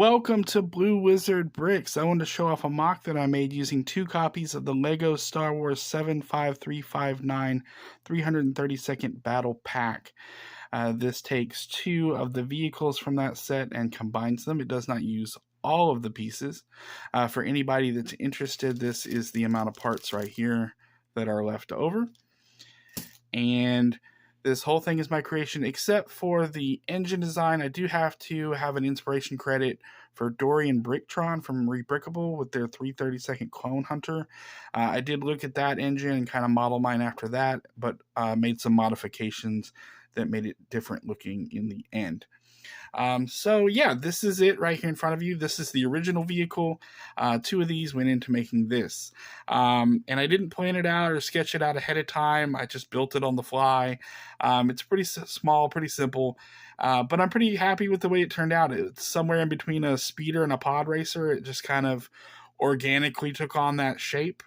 Welcome to Blue Wizard Bricks. I wanted to show off a MOC that I made using 2 copies of the LEGO Star Wars 75359 332nd Battle Pack. This takes 2 of the vehicles from that set and combines them. It does not use all of the pieces. For anybody that's interested, this is the amount of parts right here that are left over. And this whole thing is my creation, except for the engine design. I do have to have an inspiration credit for Dorian Bricktron from Rebrickable with their 332nd Clone Hunter. I did look at that engine and kind of model mine after that, but made some modifications that made it different looking in the end. So yeah, this is it right here in front of you. This is the original vehicle. 2 of these went into making this. And I didn't plan it out or sketch it out ahead of time. I just built it on the fly. It's pretty small, pretty simple, but I'm pretty happy with the way it turned out. It's somewhere in between a speeder and a pod racer. It just kind of organically took on that shape.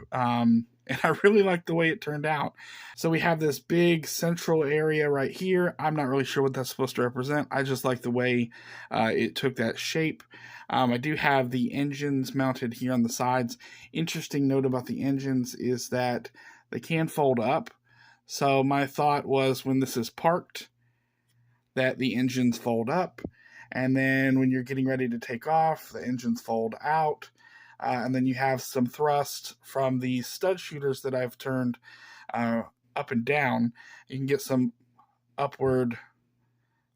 And I really like the way it turned out. So we have this big central area right here. I'm not really sure what that's supposed to represent. I just like the way it took that shape. I do have the engines mounted here on the sides. Interesting note about the engines is that they can fold up. So my thought was when this is parked, that the engines fold up. And then when you're getting ready to take off, the engines fold out. And then you have some thrust from the stud shooters that I've turned up and down. You can get some upward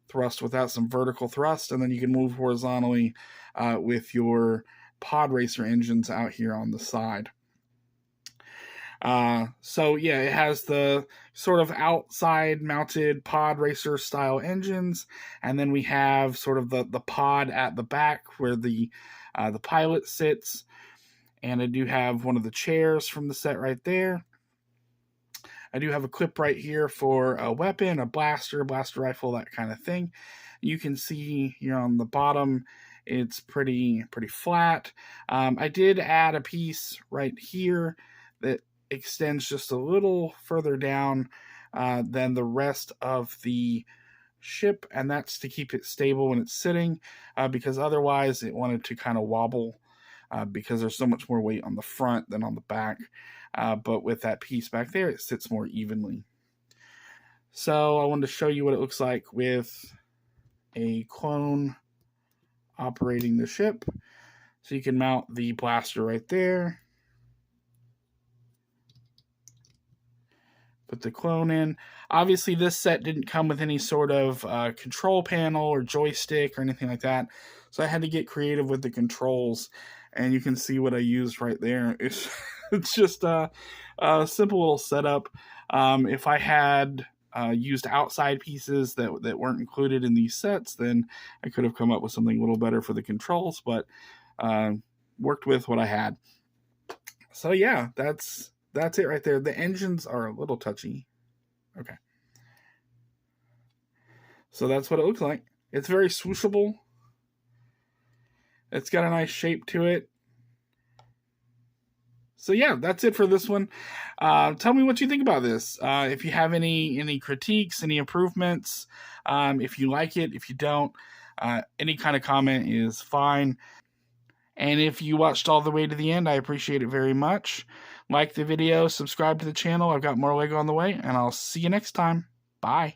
thrust without some vertical thrust, and then you can move horizontally with your pod racer engines out here on the side. So yeah, it has the sort of outside mounted pod racer style engines, and then we have sort of the pod at the back where the pilot sits. And I do have one of the chairs from the set right there. I do have a clip right here for a weapon, a blaster rifle, that kind of thing. You can see here on the bottom, it's pretty flat. I did add a piece right here that extends just a little further down than the rest of the ship, and that's to keep it stable when it's sitting, because otherwise it wanted to kind of wobble. Because there's so much more weight on the front than on the back. But with that piece back there, it sits more evenly. So I wanted to show you what it looks like with a clone operating the ship. So you can mount the blaster right there. Put the clone in. Obviously, this set didn't come with any sort of control panel or joystick or anything like that. So I had to get creative with the controls. And you can see what I used right there. It's just a simple little setup. If I had used outside pieces that weren't included in these sets, then I could have come up with something a little better for the controls, but worked with what I had. So yeah, that's it right there. The engines are a little touchy. Okay. So that's what it looks like. It's very swooshable. It's got a nice shape to it. So yeah, that's it for this one. Tell me what you think about this. If you have any critiques, any improvements, if you like it, if you don't, any kind of comment is fine. And if you watched all the way to the end, I appreciate it very much. Like the video, subscribe to the channel. I've got more LEGO on the way, and I'll see you next time. Bye.